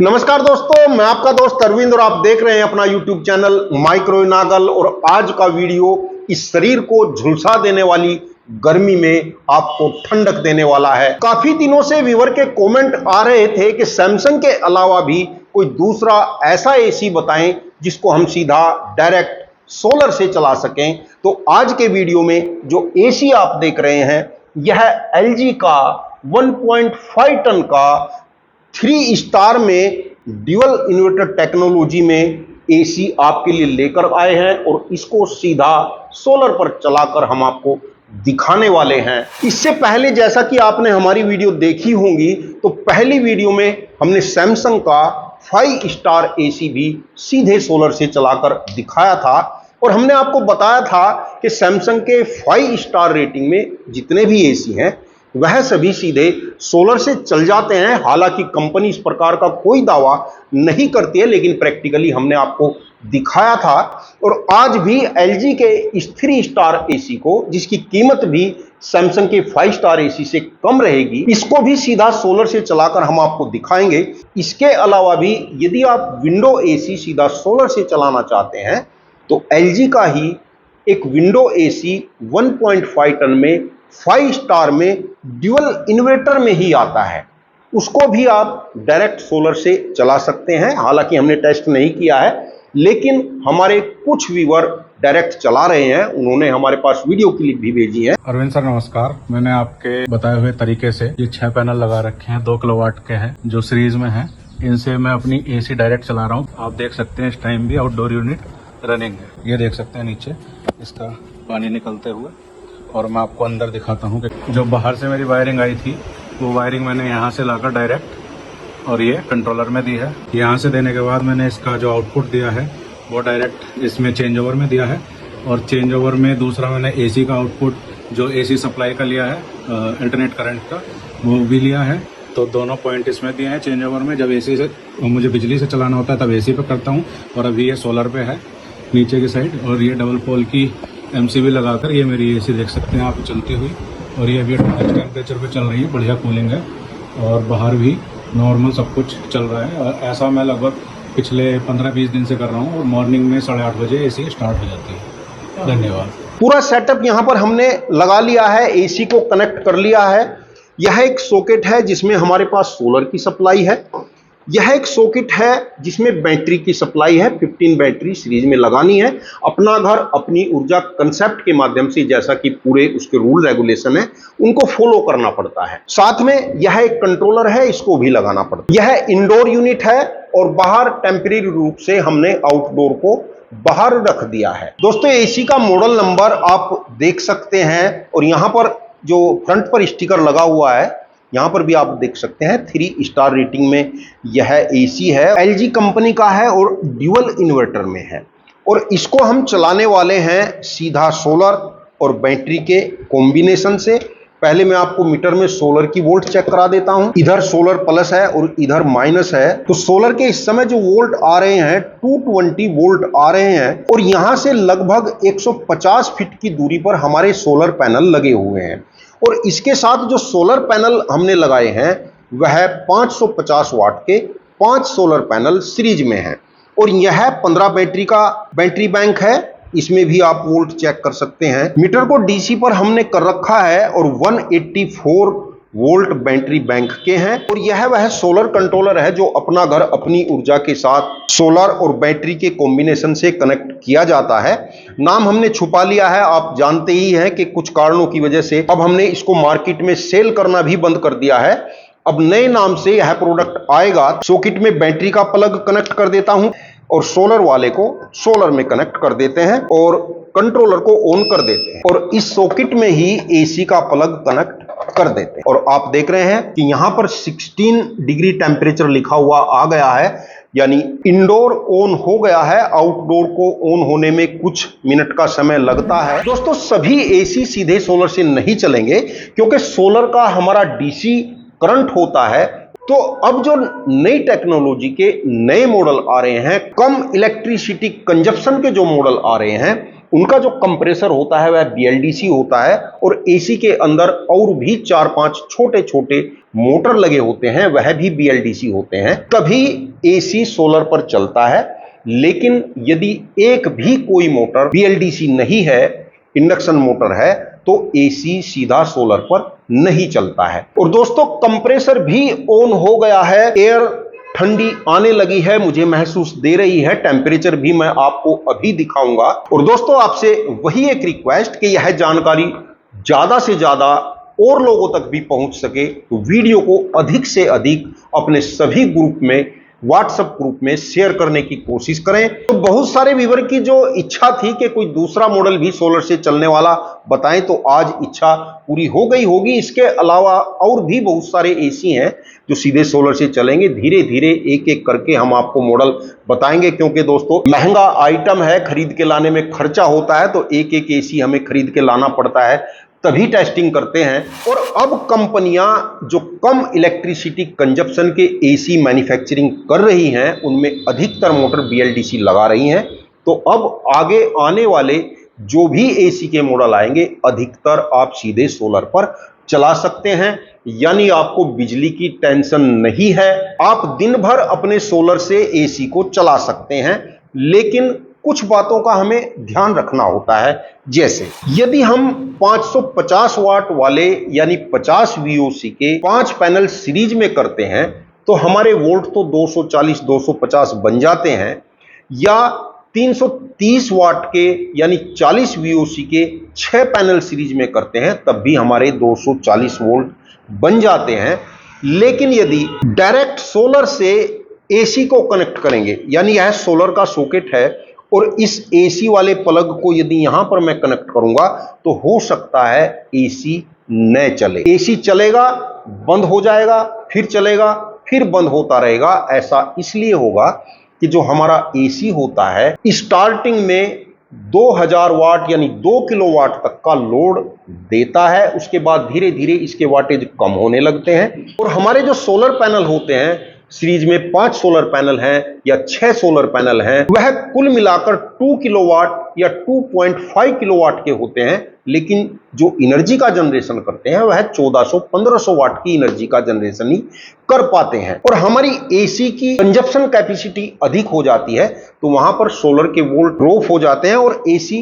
नमस्कार दोस्तों, मैं आपका दोस्त अरविंद और आप देख रहे हैं अपना YouTube चैनल माइक्रो नागल। और आज का वीडियो इस शरीर को झुलसा देने वाली गर्मी में आपको ठंडक देने वाला है। काफी दिनों से व्यूअर के कमेंट आ रहे थे कि सैमसंग के अलावा भी कोई दूसरा ऐसा एसी बताएं जिसको हम सीधा डायरेक्ट सोलर से चला सकें। तो आज के वीडियो में जो एसी आप देख रहे हैं यह LG का 1.5 टन का 3 स्टार में ड्यूअल इन्वर्टर टेक्नोलॉजी में एसी आपके लिए लेकर आए हैं और इसको सीधा सोलर पर चलाकर हम आपको दिखाने वाले हैं। इससे पहले जैसा कि आपने हमारी वीडियो देखी होंगी तो पहली वीडियो में हमने सैमसंग का 5 स्टार एसी भी सीधे सोलर से चलाकर दिखाया था और हमने आपको बताया था कि सैमसंग के 5 स्टार रेटिंग में जितने भी एसी हैं वह सभी सीधे सोलर से चल जाते हैं। हालांकि कंपनी इस प्रकार का कोई दावा नहीं करती है, लेकिन प्रैक्टिकली हमने आपको दिखाया था। और आज भी LG के इस 3 स्टार एसी को, जिसकी कीमत भी सैमसंग के 5 स्टार एसी से कम रहेगी, इसको भी सीधा सोलर से चलाकर हम आपको दिखाएंगे। इसके अलावा भी यदि आप विंडो एसी सीधा सोलर से चलाना चाहते हैं तो LG का ही एक विंडो एसी 1.5 टन में 5 स्टार में ड्यूअल इन्वर्टर में ही आता है, उसको भी आप डायरेक्ट सोलर से चला सकते हैं। हालांकि हमने टेस्ट नहीं किया है, लेकिन हमारे कुछ व्यूअर डायरेक्ट चला रहे हैं, उन्होंने हमारे पास वीडियो क्लिप भी भेजी है। अरविंद सर नमस्कार। मैंने आपके बताए हुए तरीके से ये 6 पैनल लगा रखे हैं, 2 किलोवाट के हैं जो सीरीज में हैं। इनसे मैं अपनी एसी डायरेक्ट चला रहा हूँ। आप देख सकते हैं इस टाइम भी आउटडोर यूनिट रनिंग है। ये देख सकते हैं नीचे इसका पानी निकलते हुए। और मैं आपको अंदर दिखाता हूँ कि जो बाहर से मेरी वायरिंग आई थी वो वायरिंग मैंने यहाँ से लाकर डायरेक्ट और ये कंट्रोलर में दी है। यहाँ से देने के बाद मैंने इसका जो आउटपुट दिया है वो डायरेक्ट इसमें चेंज ओवर में दिया है। और चेंज ओवर में दूसरा मैंने एसी का आउटपुट जो एसी सप्लाई का लिया है अल्टरनेट करंट का, वो भी लिया है। तो दोनों पॉइंट इसमें दिए हैं चेंज ओवर में। जब एसी से मुझे बिजली से चलाना होता है तब एसी पे करता हूँ, और अभी ये सोलर पे है नीचे की साइड। और ये डबल पोल की MCB लगाकर ये मेरी एसी देख सकते हैं आप चलती हुई। और ये अभी टेम्परेचर पे चल रही है, बढ़िया कूलिंग है। और बाहर भी नॉर्मल सब कुछ चल रहा है। और ऐसा मैं लगभग पिछले 15-20 दिन से कर रहा हूँ। और मॉर्निंग में 8:30 बजे एसी स्टार्ट हो जाती है। धन्यवाद। पूरा सेटअप यहाँ पर हमने लगा लिया है, एसी को कनेक्ट कर लिया है। यह एक सॉकेट है जिसमें हमारे पास सोलर की सप्लाई है। यह एक सॉकेट है जिसमें बैटरी की सप्लाई है। 15 बैटरी सीरीज में लगानी है। अपना घर अपनी ऊर्जा कंसेप्ट के माध्यम से, जैसा कि पूरे उसके रूल रेगुलेशन है, उनको फॉलो करना पड़ता है। साथ में यह एक कंट्रोलर है, इसको भी लगाना पड़ता है। यह इंडोर यूनिट है और बाहर टेम्परेरी रूप से हमने आउटडोर को बाहर रख दिया है। दोस्तों, एसी का मॉडल नंबर आप देख सकते हैं और यहां पर जो फ्रंट पर स्टिकर लगा हुआ है यहां पर भी आप देख सकते हैं। 3 स्टार रेटिंग में यह एसी है, LG कंपनी का है और ड्यूअल इन्वर्टर में है। और इसको हम चलाने वाले हैं सीधा सोलर और बैटरी के कॉम्बिनेशन से। पहले मैं आपको मीटर में सोलर की वोल्ट चेक करा देता हूं। इधर सोलर प्लस है और इधर माइनस है। तो सोलर के इस समय जो वोल्ट आ रहे हैं 220 वोल्ट आ रहे हैं। और यहां से लगभग 150 फीट की दूरी पर हमारे सोलर पैनल लगे हुए हैं। और इसके साथ जो सोलर पैनल हमने लगाए हैं वह 550 वाट के 5 सोलर पैनल सीरीज में हैं। और यह 15 बैटरी का बैटरी बैंक है, इसमें भी आप वोल्ट चेक कर सकते हैं। मीटर को DC पर हमने कर रखा है और 184 वोल्ट बैटरी बैंक के हैं। और यह वह सोलर कंट्रोलर है जो अपना घर अपनी ऊर्जा के साथ सोलर और बैटरी के कॉम्बिनेशन से कनेक्ट किया जाता है। नाम हमने छुपा लिया है, आप जानते ही हैं कि कुछ कारणों की वजह से अब हमने इसको मार्केट में सेल करना भी बंद कर दिया है। अब नए नाम से यह प्रोडक्ट आएगा। सॉकेट में बैटरी का प्लग कनेक्ट कर देता हूं और सोलर वाले को सोलर में कनेक्ट कर देते हैं और कंट्रोलर को ऑन कर देते हैं। और इस सॉकेट में ही एसी का प्लग कनेक्ट कर देते हैं। और आप देख रहे हैं कि यहां पर 16 डिग्री टेम्परेचर लिखा हुआ आ गया है, यानी इंडोर ऑन हो गया है। आउटडोर को ऑन होने में कुछ मिनट का समय लगता है। दोस्तों, सभी एसी सीधे सोलर से नहीं चलेंगे क्योंकि सोलर का हमारा DC करंट होता है। तो अब जो नई टेक्नोलॉजी के नए मॉडल आ रहे हैं, कम इलेक्ट्रिसिटी कंजप्शन के जो मॉडल आ रहे हैं, उनका जो कंप्रेसर होता है वह BLDC होता है और एसी के अंदर और भी 4-5 छोटे छोटे मोटर लगे होते हैं, वह भी BLDC होते हैं। तभी एसी सोलर पर चलता है। लेकिन यदि एक भी कोई मोटर BLDC नहीं है, इंडक्शन मोटर है, तो एसी सीधा सोलर पर नहीं चलता है। और दोस्तों कंप्रेसर भी ऑन हो गया है, एयर ठंडी आने लगी है, मुझे महसूस दे रही है, टेम्परेचर भी मैं आपको अभी दिखाऊंगा। और दोस्तों आपसे वही एक रिक्वेस्ट कि यह जानकारी ज्यादा से ज्यादा और लोगों तक भी पहुंच सके, तो वीडियो को अधिक से अधिक अपने सभी ग्रुप में, व्हाट्सएप ग्रुप में शेयर करने की कोशिश करें। तो बहुत सारे व्यूअर की जो इच्छा थी कि कोई दूसरा मॉडल भी सोलर से चलने वाला बताएं, तो आज इच्छा पूरी हो गई होगी। इसके अलावा और भी बहुत सारे एसी हैं जो सीधे सोलर से चलेंगे। धीरे धीरे एक एक करके हम आपको मॉडल बताएंगे, क्योंकि दोस्तों महंगा आइटम है, खरीद के लाने में खर्चा होता है, तो एक एक एसी हमें खरीद के लाना पड़ता है, तभी टेस्टिंग करते हैं। और अब कंपनियां जो कम इलेक्ट्रिसिटी कंजप्शन के एसी मैन्युफैक्चरिंग कर रही हैं, उनमें अधिकतर मोटर BLDC लगा रही हैं। तो अब आगे आने वाले जो भी एसी के मॉडल आएंगे, अधिकतर आप सीधे सोलर पर चला सकते हैं, यानी आपको बिजली की टेंशन नहीं है। आप दिन भर अपने सोलर से एसी को चला सकते हैं। लेकिन कुछ बातों का हमें ध्यान रखना होता है, जैसे यदि हम 550 वाट वाले यानी 50 VOC के 5 पैनल सीरीज में करते हैं, तो हमारे वोल्ट तो 240-250 बन जाते हैं। या 330 वाट के यानी 40 VOC के 6 पैनल सीरीज में करते हैं, तब भी हमारे 240 वोल्ट बन जाते हैं। लेकिन यदि डायरेक्ट सोलर से एसी को कनेक्ट करेंगे, यानी यह सोलर का सॉकेट है और इस एसी वाले प्लग को यदि यहां पर मैं कनेक्ट करूंगा, तो हो सकता है एसी न चले। एसी चलेगा, बंद हो जाएगा, फिर चलेगा, फिर बंद होता रहेगा। ऐसा इसलिए होगा कि जो हमारा एसी होता है स्टार्टिंग में 2000 वाट यानी 2 किलोवाट तक का लोड देता है। उसके बाद धीरे धीरे इसके वाटेज कम होने लगते हैं। और हमारे जो सोलर पैनल होते हैं, सीरीज में 5 सोलर पैनल हैं या 6 सोलर पैनल हैं, वह कुल मिलाकर 2 किलोवाट या 2.5 किलोवाट के होते हैं। लेकिन जो एनर्जी का जनरेशन करते हैं वह 1400-1500 वाट की एनर्जी का जनरेशन ही कर पाते हैं। और हमारी एसी की कंजप्शन कैपेसिटी अधिक हो जाती है, तो वहां पर सोलर के वोल्ट ड्रॉप हो जाते हैं और एसी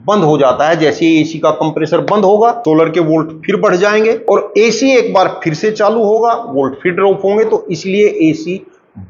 बंद हो जाता है। जैसे ही एसी का कंप्रेसर बंद होगा, सोलर के वोल्ट फिर बढ़ जाएंगे और एसी एक बार फिर से चालू होगा, वोल्ट फिर ड्रॉप होंगे। तो इसलिए एसी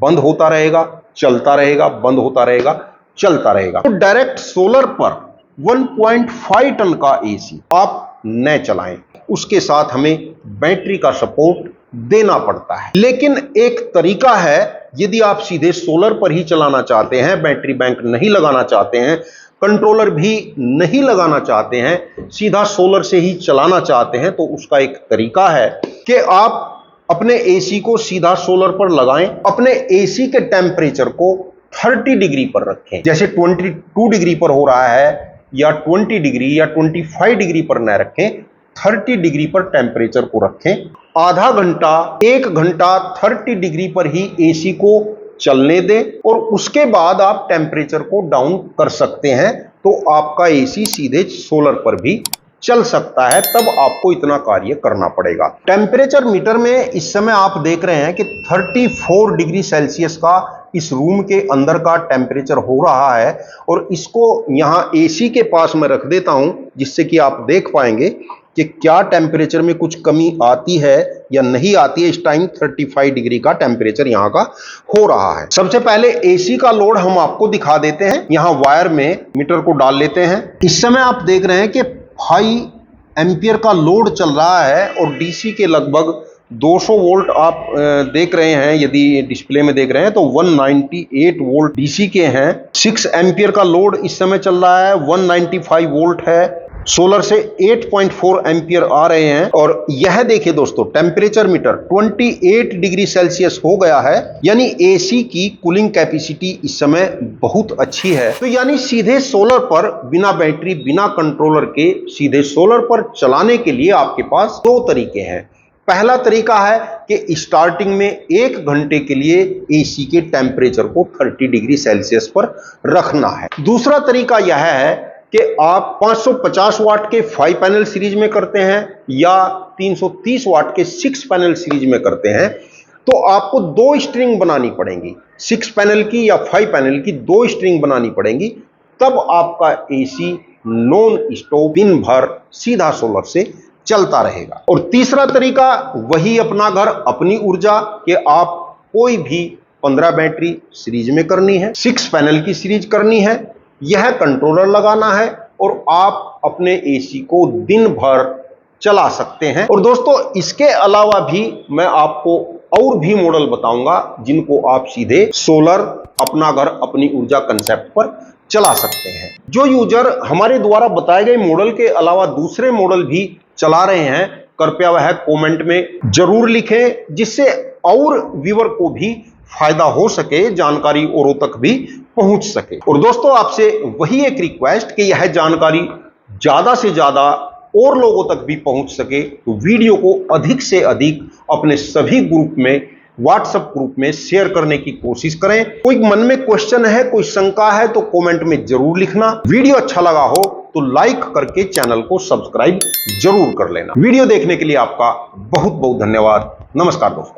बंद होता रहेगा, चलता रहेगा, बंद होता रहेगा, चलता रहेगा। तो डायरेक्ट सोलर पर 1.5 टन का एसी आप न चलाएं, उसके साथ हमें बैटरी का सपोर्ट देना पड़ता है। लेकिन एक तरीका है, यदि आप सीधे सोलर पर ही चलाना चाहते हैं, बैटरी बैंक नहीं लगाना चाहते हैं, कंट्रोलर भी नहीं लगाना चाहते हैं, सीधा सोलर से ही चलाना चाहते हैं, तो उसका एक तरीका है कि आप अपने एसी को सीधा सोलर पर लगाएं। अपने एसी के टेम्परेचर को 30 डिग्री पर रखें। जैसे 22 डिग्री पर हो रहा है या 20 डिग्री या 25 डिग्री पर न रखें, 30 डिग्री पर टेम्परेचर को रखें। आधा घंटा 1 घंटा 30 डिग्री पर ही एसी को चलने दें और उसके बाद आप टेम्परेचर को डाउन कर सकते हैं। तो आपका एसी सीधे सोलर पर भी चल सकता है। तब आपको इतना कार्य करना पड़ेगा। टेम्परेचर मीटर में इस समय आप देख रहे हैं कि 34 डिग्री सेल्सियस का इस रूम के अंदर का टेम्परेचर हो रहा है। और इसको यहां एसी के पास मैं रख देता हूं, जिससे कि आप देख पाएंगे कि क्या टेम्परेचर में कुछ कमी आती है या नहीं आती है। इस टाइम 35 डिग्री का टेम्परेचर यहाँ का हो रहा है। सबसे पहले एसी का लोड हम आपको दिखा देते हैं। यहाँ वायर में मीटर को डाल लेते हैं। इस समय आप देख रहे हैं कि 5 एम्पियर का लोड चल रहा है और डीसी के लगभग 200 वोल्ट आप देख रहे हैं। यदि डिस्प्ले में देख रहे हैं तो 198 वोल्ट डीसी के हैं। 6 एम्पियर का लोड इस समय चल रहा है, 195 वोल्ट है। सोलर से 8.4 एम्पियर आ रहे हैं। और यह देखिए दोस्तों, टेम्परेचर मीटर 28 डिग्री सेल्सियस हो गया है, यानी एसी की कूलिंग कैपेसिटी इस समय बहुत अच्छी है। तो यानी सीधे सोलर पर बिना बैटरी बिना कंट्रोलर के सीधे सोलर पर चलाने के लिए आपके पास 2 तरीके हैं। पहला तरीका है कि स्टार्टिंग में 1 घंटे के लिए एसी के टेम्परेचर को 30 डिग्री सेल्सियस पर रखना है। दूसरा तरीका यह है कि आप 550 वाट के 5 पैनल सीरीज में करते हैं या 330 वाट के 6 पैनल सीरीज में करते हैं, तो आपको 2 स्ट्रिंग बनानी पड़ेंगी, 6 पैनल की या 5 पैनल की 2 स्ट्रिंग बनानी पड़ेंगी, तब आपका एसी नॉन स्टॉप दिन भर सीधा सोलर से चलता रहेगा। और तीसरा तरीका वही अपना घर अपनी ऊर्जा के आप कोई भी 15 बैटरी सीरीज में करनी है, 6 पैनल की सीरीज करनी है, यह कंट्रोलर लगाना है और आप अपने एसी को दिन भर चला सकते हैं। और दोस्तों इसके अलावा भी मैं आपको और भी मॉडल बताऊंगा जिनको आप सीधे सोलर अपना घर अपनी ऊर्जा कंसेप्ट पर चला सकते हैं। जो यूजर हमारे द्वारा बताए गए मॉडल के अलावा दूसरे मॉडल भी चला रहे हैं, कृपया वह कमेंट में जरूर लिखें, जिससे और व्यूअर को भी फायदा हो सके, जानकारी औरों तक भी पहुंच सके। और दोस्तों आपसे वही एक रिक्वेस्ट कि यह जानकारी ज्यादा से ज्यादा और लोगों तक भी पहुंच सके, तो वीडियो को अधिक से अधिक अपने सभी ग्रुप में, व्हाट्सएप ग्रुप में शेयर करने की कोशिश करें। कोई मन में क्वेश्चन है, कोई शंका है तो कमेंट में जरूर लिखना। वीडियो अच्छा लगा हो तो लाइक करके चैनल को सब्सक्राइब जरूर कर लेना। वीडियो देखने के लिए आपका बहुत बहुत धन्यवाद। नमस्कार दोस्तों।